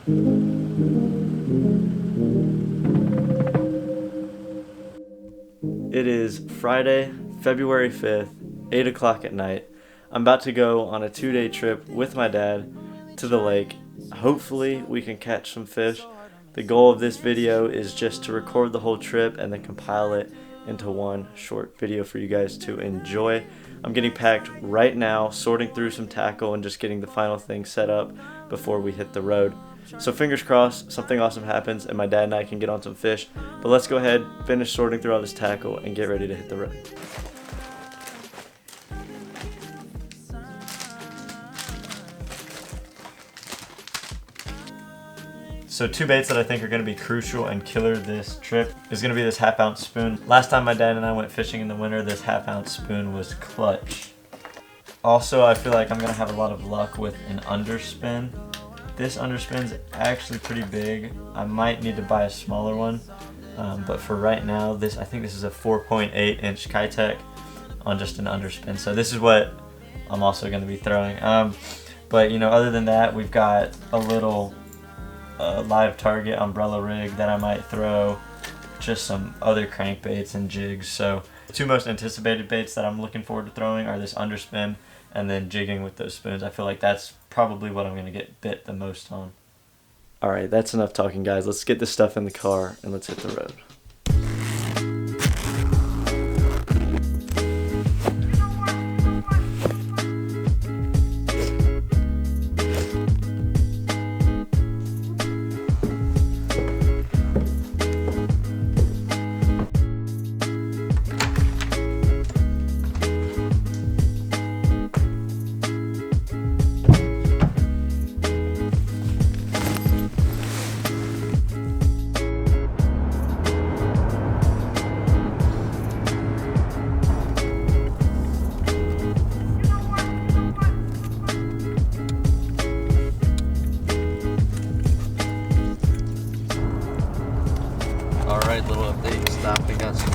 It is Friday, February 5th, 8 o'clock at night. I'm about to go on a 2-day trip with my dad to the lake. Hopefully we can catch some fish. The goal of this video is just to record the whole trip and then compile it into one short video for you guys to enjoy. I'm getting packed right now, sorting through some tackle and just getting the final thing set up before we hit the road. So fingers crossed something awesome happens and my dad and I can get on some fish. But let's go ahead, finish sorting through all this tackle and get ready to hit the road. So two baits that I think are going to be crucial and killer this trip is going to be this 1/2 ounce spoon. Last time my dad and I went fishing in the winter, this 1/2 ounce spoon was clutch. Also, I feel like I'm going to have a lot of luck with an underspin. This underspin's actually pretty big. I might need to buy a smaller one, but for right now, I think this is a 4.8 inch Kitech on just an underspin. So this is what I'm also going to be throwing. But you know, other than that, we've got a little live target umbrella rig that I might throw, just some other crankbaits and jigs. So the two most anticipated baits that I'm looking forward to throwing are this underspin and then jigging with those spoons. I feel like that's probably what I'm going to get bit the most on. Alright, that's enough talking, guys. Let's get this stuff in the car and let's hit the road. Alright, little update. Stopped and got some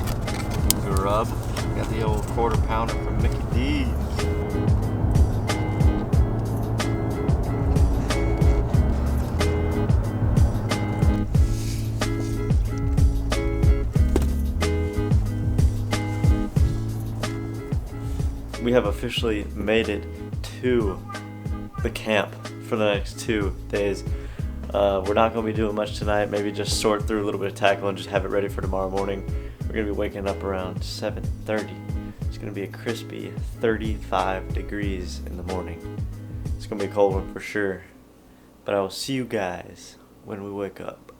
grub. Got the old 1/4 pounder from Mickey D's. We have officially made it to the camp for the next 2 days. We're not going to be doing much tonight, maybe just sort through a little bit of tackle and just have it ready for tomorrow morning. We're going to be waking up around 7:30. It's going to be a crispy 35 degrees in the morning. It's going to be a cold one for sure, but I will see you guys when we wake up.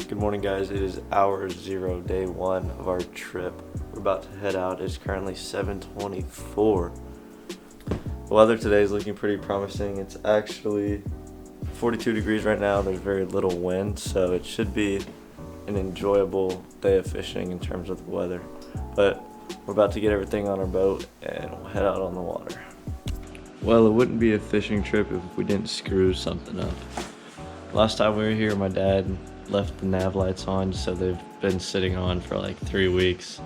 Good morning, guys. It is hour 0, day 1 of our trip. We're about to head out. It's currently 7:24. The weather today is looking pretty promising. It's actually 42 degrees right now. There's very little wind, so it should be an enjoyable day of fishing in terms of the weather. But we're about to get everything on our boat and we'll head out on the water. Well, it wouldn't be a fishing trip if we didn't screw something up. Last time we were here, my dad left the nav lights on, so they've been sitting on for like 3 weeks,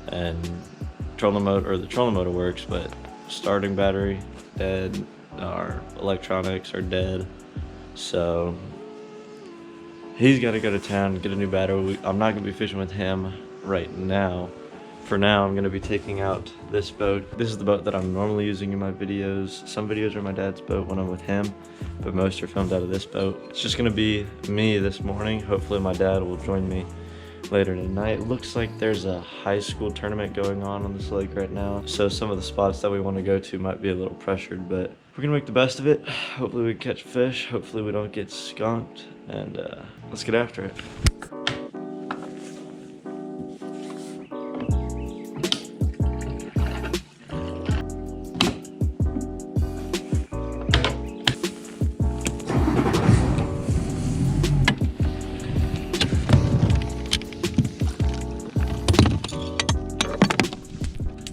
and the trolling motor works, but starting battery dead, our electronics are dead, so he's got to go to town and get a new battery. I'm not going to be fishing with him right now. For now, I'm going to be taking out this boat. This is the boat that I'm normally using in my videos. Some videos are my dad's boat when I'm with him, but most are filmed out of this boat. It's just going to be me this morning. Hopefully my dad will join me later tonight. It looks like there's a high school tournament going on this lake right now, so some of the spots that we want to go to might be a little pressured, but we're going to make the best of it. Hopefully we catch fish. Hopefully we don't get skunked, and let's get after it.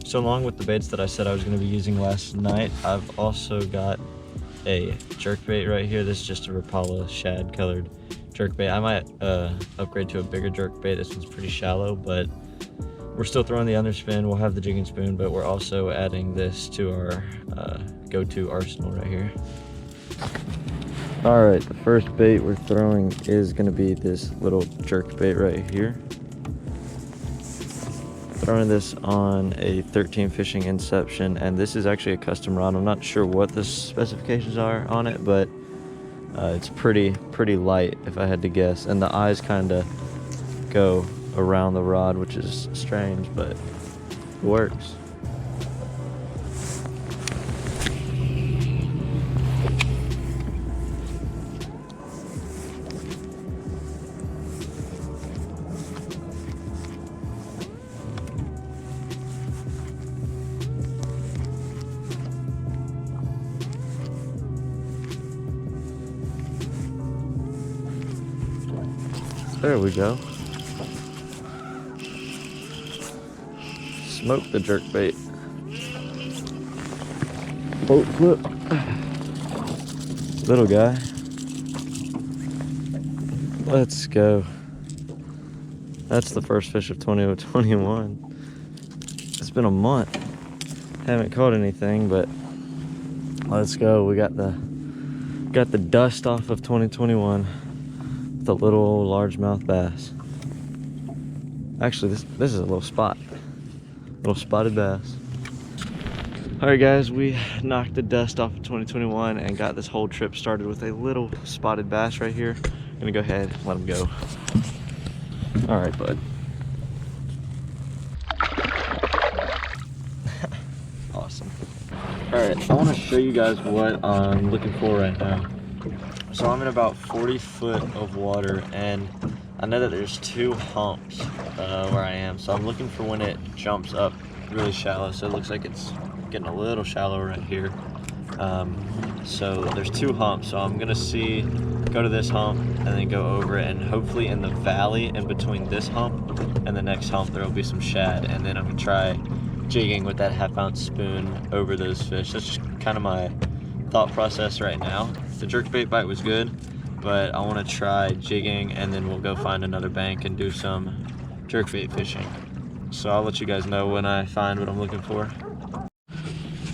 So along with the baits that I said I was going to be using last night, I've also got a jerkbait right here. This is just a Rapala shad colored jerkbait. I might upgrade to a bigger jerkbait. This one's pretty shallow, but we're still throwing the underspin. We'll have the jigging spoon, but we're also adding this to our go-to arsenal right here. All right, the first bait we're throwing is gonna be this little jerkbait right here. Throwing this on a 13 fishing Inception, and this is actually a custom rod. I'm not sure what the specifications are on it, but it's pretty light if I had to guess, and the eyes kind of go around the rod, which is strange, but it works. There we go. Smoke the jerkbait. Boat flip. Little guy. Let's go. That's the first fish of 2021. It's been a month. Haven't caught anything, but let's go. We got the dust off of 2021. The little old largemouth bass. Actually, this is a little spotted bass. All right, guys, we knocked the dust off of 2021 and got this whole trip started with a little spotted bass right here. I'm gonna go ahead and let him go. All right, bud. Awesome. All right, I want to show you guys what I'm looking for right now. So I'm in about 40 foot of water, and I know that there's two humps where I am. So I'm looking for when it jumps up really shallow. So it looks like it's getting a little shallow right here. So there's two humps. So I'm gonna go to this hump and then go over it, and hopefully in the valley in between this hump and the next hump there will be some shad, and then I'm gonna try jigging with that 1/2 ounce spoon over those fish. That's just kind of my thought process right now. The jerkbait bite was good, but I want to try jigging, and then we'll go find another bank and do some jerkbait fishing. So I'll let you guys know when I find what I'm looking for.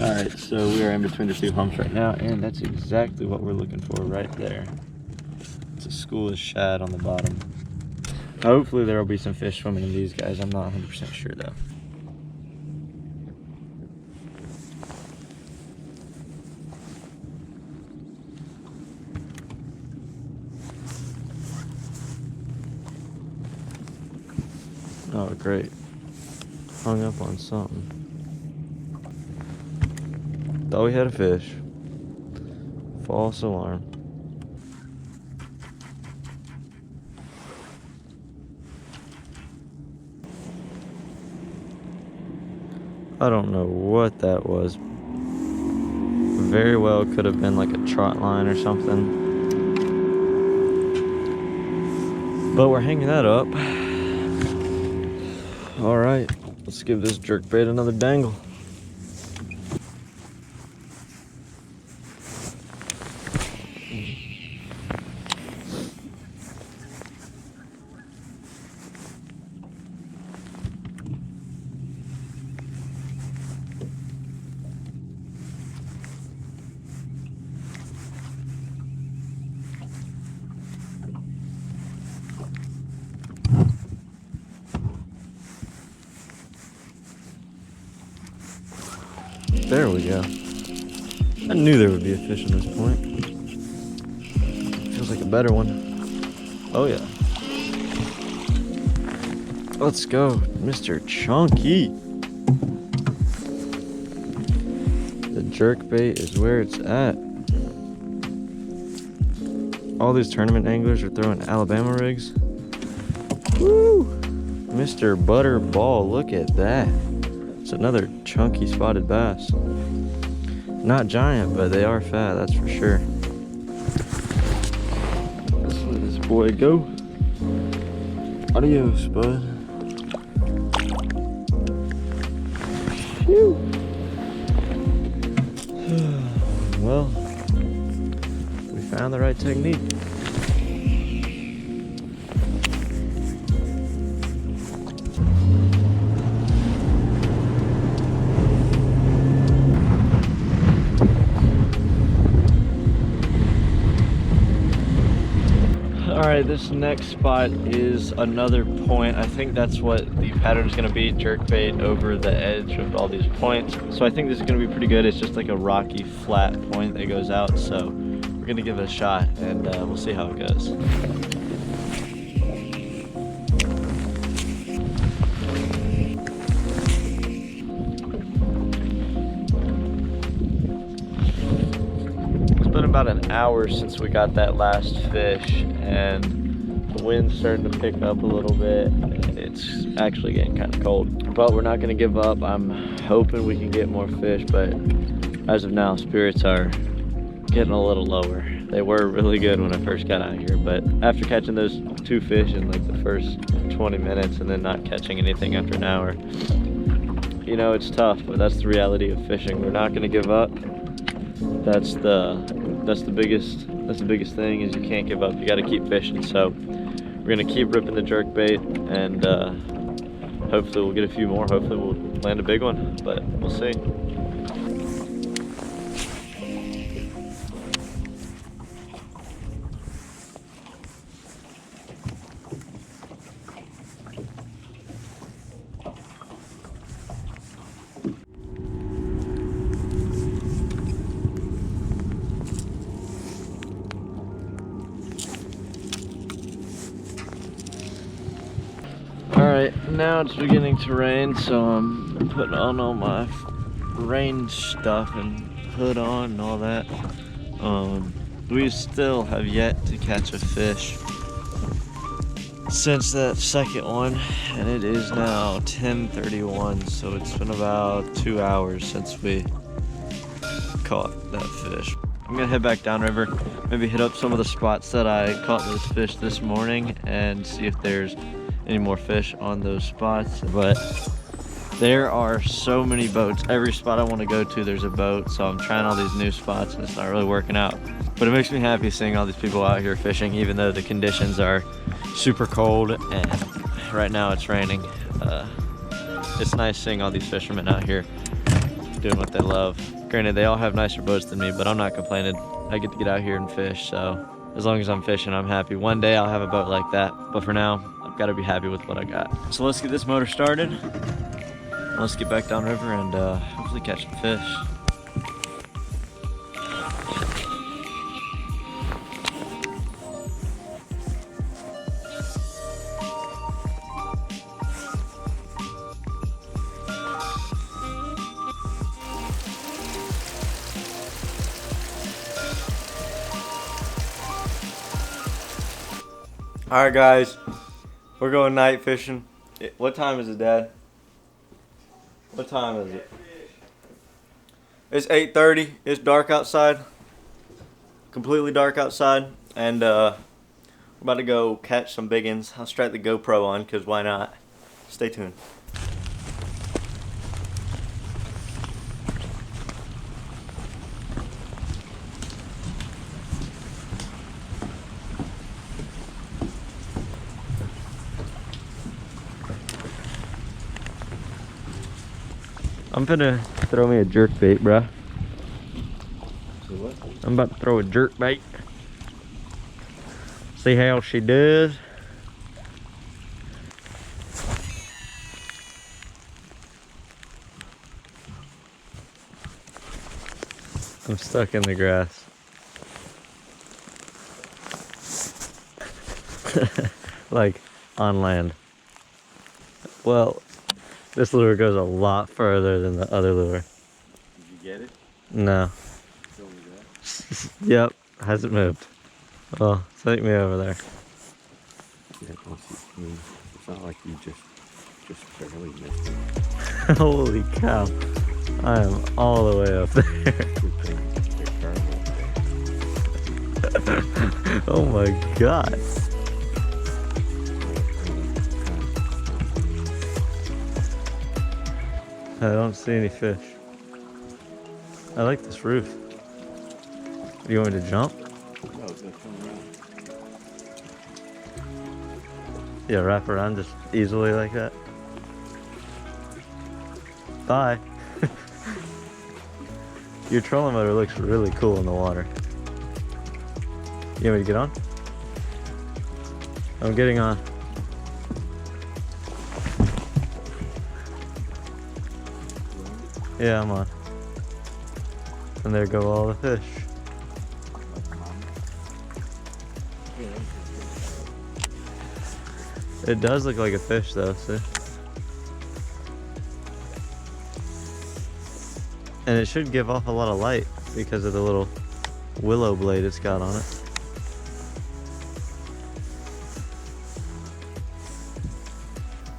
All right, so we are in between the two humps right now, and that's exactly what we're looking for right there. It's a school of shad on the bottom. Hopefully there will be some fish swimming in these guys. I'm not 100% sure though. Oh, great. Hung up on something. Thought we had a fish. False alarm. I don't know what that was. Very well could have been like a trot line or something. But we're hanging that up. All right, let's give this jerkbait another dangle. There we go. I knew there would be a fish in this point. Feels like a better one. Oh yeah. Let's go, Mr. Chunky. The jerkbait is where it's at. All these tournament anglers are throwing Alabama rigs. Woo! Mr. Butterball, look at that. It's another chunky spotted bass. Not giant, but they are fat, that's for sure. Let's let this boy go. Adios, bud. Phew. Well, we found the right technique. Alright, this next spot is another point. I think that's what the pattern is going to be, jerkbait over the edge of all these points. So I think this is going to be pretty good. It's just like a rocky, flat point that goes out. So we're going to give it a shot, and we'll see how it goes. It's been about an hour since we got that last fish, and the wind's starting to pick up a little bit. It's actually getting kind of cold, but we're not going to give up. I'm hoping we can get more fish, but as of now, spirits are getting a little lower. They were really good when I first got out here, but after catching those 2 fish in like the first 20 minutes and then not catching anything after an hour, you know, it's tough, but that's the reality of fishing. We're not going to give up. That's the biggest thing, is you can't give up. You got to keep fishing. So we're gonna keep ripping the jerk bait, and hopefully we'll get a few more. Hopefully we'll land a big one, but we'll see. Alright, now it's beginning to rain, so I'm putting on all my rain stuff and hood on and all that. We still have yet to catch a fish since that second one, and it is now 10:31, so it's been about 2 hours since we caught that fish. I'm gonna head back downriver, maybe hit up some of the spots that I caught those fish this morning and see if there's any more fish on those spots. But there are so many boats. Every spot I want to go to, there's a boat, so I'm trying all these new spots and it's not really working out. But it makes me happy seeing all these people out here fishing, even though the conditions are super cold and right now it's raining. It's nice seeing all these fishermen out here doing what they love. Granted, they all have nicer boats than me, but I'm not complaining. I get to get out here and fish, so as long as I'm fishing, I'm happy. One day I'll have a boat like that, but for now, I've got to be happy with what I got. So let's get this motor started. Let's get back downriver and hopefully catch some fish. Alright guys, we're going night fishing. What time is it, Dad? What time is it? It's 8:30. It's dark outside. Completely dark outside. And we're about to go catch some big ones. I'll strap the GoPro on because why not? Stay tuned. I'm gonna throw me a jerk bait, bruh. I'm about to throw a jerk bait. See how she does. I'm stuck in the grass. Like on land. Well, this lure goes a lot further than the other lure. Did you get it? No. Yep, hasn't moved. Well, take me over there. Yeah, it's not like you just barely missed it. Holy cow. I am all the way up there. Oh my god. I don't see any fish. I like this roof. Do you want me to jump? No, it's gonna come around. Yeah, wrap around just easily like that. Bye. Your trolling motor looks really cool in the water. You want me to get on? I'm getting on. Yeah, I'm on. And there go all the fish. It does look like a fish though, see? And it should give off a lot of light because of the little willow blade it's got on it.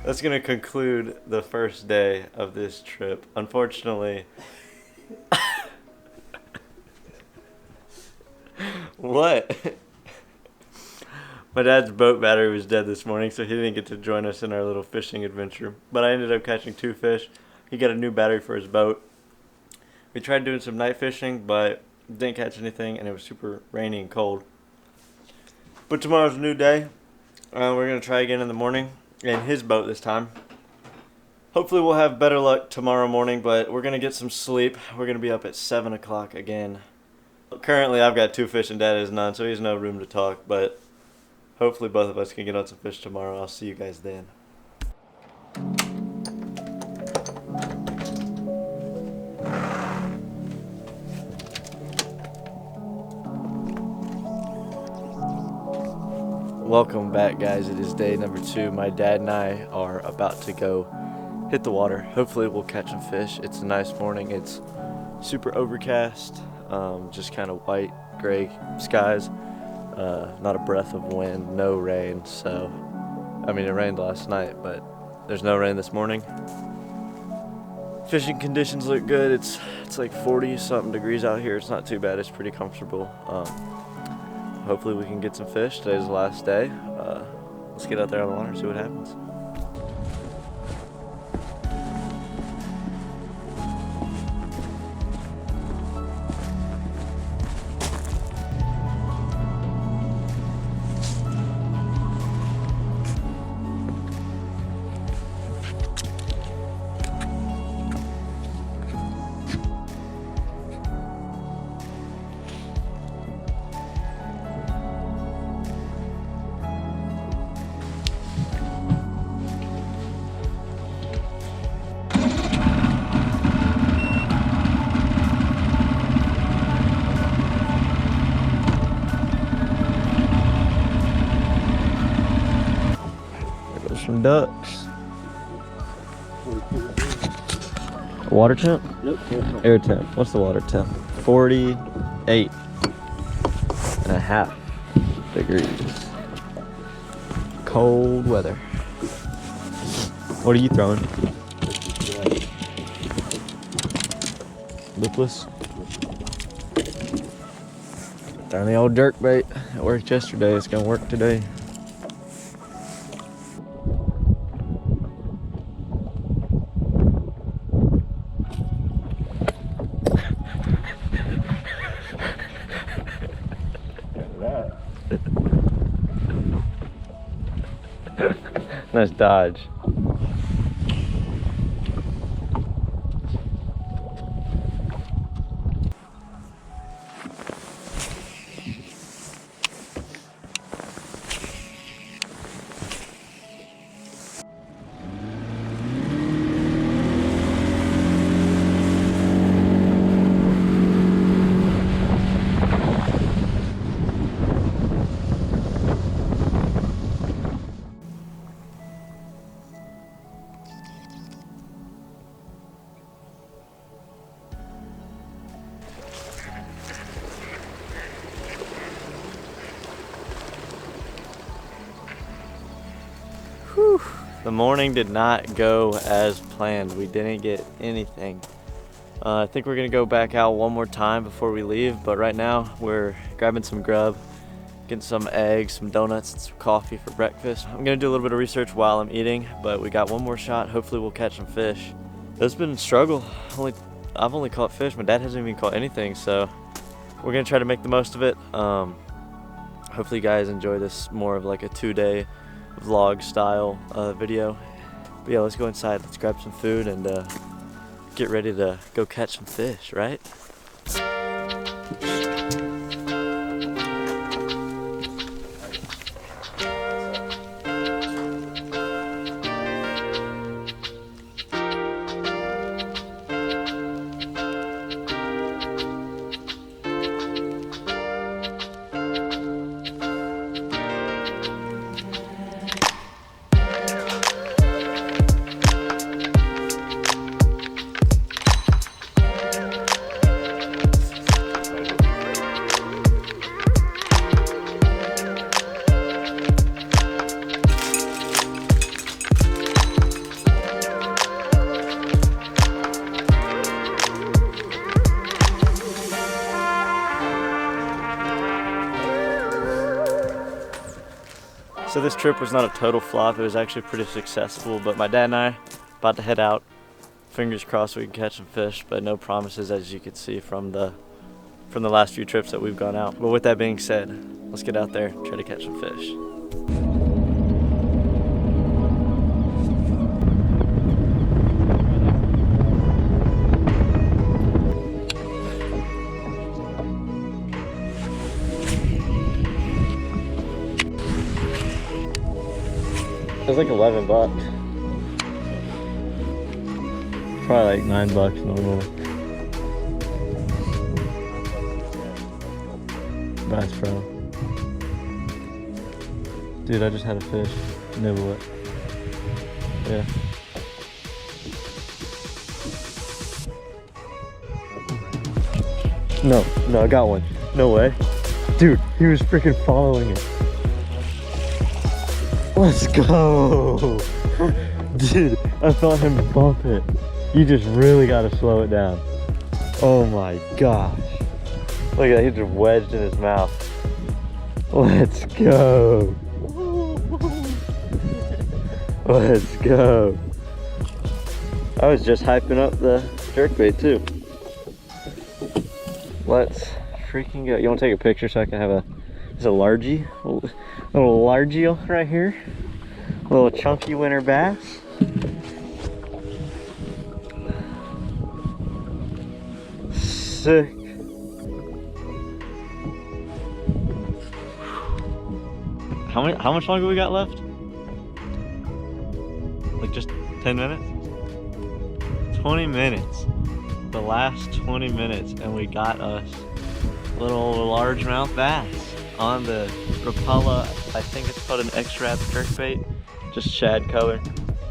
That's gonna conclude the first day of this trip. Unfortunately, what? My dad's boat battery was dead this morning, so he didn't get to join us in our little fishing adventure. But I ended up catching 2 fish. He got a new battery for his boat. We tried doing some night fishing, but didn't catch anything, and it was super rainy and cold. But tomorrow's a new day. We're gonna try again in the morning. In his boat this time. Hopefully we'll have better luck tomorrow morning, but we're gonna get some sleep. We're gonna be up at 7 o'clock again. Currently I've got 2 fish and Dad has none, so he has no room to talk, but hopefully both of us can get on some fish tomorrow. I'll see you guys then. Welcome back, guys. It is day number 2. My dad and I are about to go hit the water. Hopefully we'll catch some fish. It's a nice morning. It's super overcast, just kind of white, gray skies. Not a breath of wind, no rain. So, I mean, it rained last night, but there's no rain this morning. Fishing conditions look good. It's like 40-something degrees out here. It's not too bad. It's pretty comfortable. Hopefully we can get some fish. Today's the last day. Let's get out there on the water and see what happens. Some ducks. Water temp? Nope. Air temp. What's the water temp? 48.5 degrees. Cold weather. What are you throwing? Lipless? Throwing the old jerk bait. It worked yesterday. It's gonna work today. Nice dodge. Whew. The morning did not go as planned. We didn't get anything. I think we're gonna go back out one more time before we leave, but right now we're grabbing some grub, getting some eggs, some donuts, and some coffee for breakfast. I'm gonna do a little bit of research while I'm eating, but we got one more shot. Hopefully we'll catch some fish. It's been a struggle. I've only caught fish. My dad hasn't even caught anything, so we're gonna try to make the most of it. Hopefully you guys enjoy this more of like a 2-day vlog style video. But yeah, let's go inside, let's grab some food and get ready to go catch some fish, right? So this trip was not a total flop, it was actually pretty successful, but my dad and I about to head out. Fingers crossed we can catch some fish, but no promises, as you can see from the last few trips that we've gone out. But with that being said, let's get out there and try to catch some fish. It was like 11 bucks. Probably like 9 bucks normally. Bass Pro. Dude, I just had a fish. Nibble it. Yeah. No, I got one. No way. Dude, he was freaking following it. Let's go! Dude, I felt him bump it. You just really gotta slow it down. Oh my gosh. Look at that, he just wedged in his mouth. Let's go. Let's go. I was just hyping up the jerkbait too. Let's freaking go. You wanna take a picture so I can have a largie? A little largie right here. A little chunky winter bass. Sick. How much longer we got left? Like just 10 minutes? 20 minutes. The last 20 minutes and we got us a little largemouth bass on the Rapala. I think it's called an X-Wrap jerkbait. Just shad color.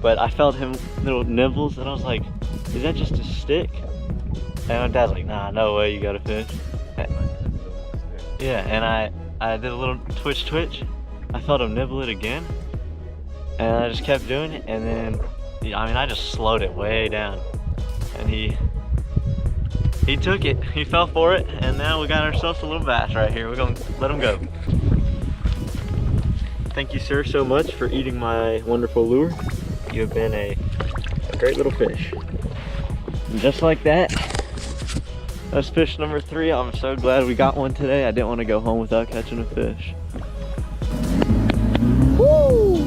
But I felt him little nibbles and I was like, is that just a stick? And my dad's like, nah, no way, you got a fish. Yeah, and I did a little twitch. I felt him nibble it again. And I just kept doing it, and then, I mean, I just slowed it way down. And he took it, he fell for it, and now we got ourselves a little bass right here. We're gonna let him go. Thank you, sir, so much for eating my wonderful lure. You have been a great little fish. And just like that, that's fish number 3. I'm so glad we got one today. I didn't want to go home without catching a fish. Woo!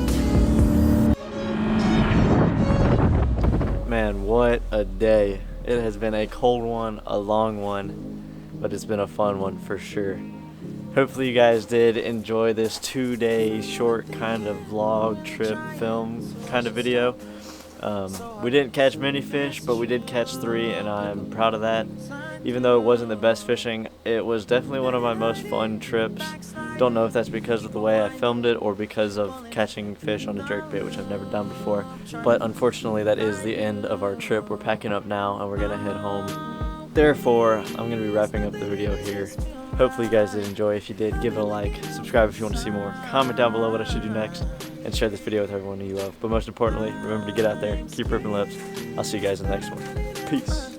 Man, what a day. It has been a cold one, a long one, but it's been a fun one for sure. Hopefully you guys did enjoy this 2-day short kind of vlog trip film kind of video. We didn't catch many fish, but we did catch 3, and I'm proud of that. Even though it wasn't the best fishing, it was definitely one of my most fun trips. Don't know if that's because of the way I filmed it or because of catching fish on a jerkbait, which I've never done before. But unfortunately, that is the end of our trip. We're packing up now and we're gonna head home. Therefore, I'm gonna be wrapping up the video here. Hopefully you guys did enjoy. If you did, give it a like, subscribe if you want to see more, comment down below what I should do next, and share this video with everyone you love. But most importantly, remember to get out there, keep ripping lips. I'll see you guys in the next one. Peace.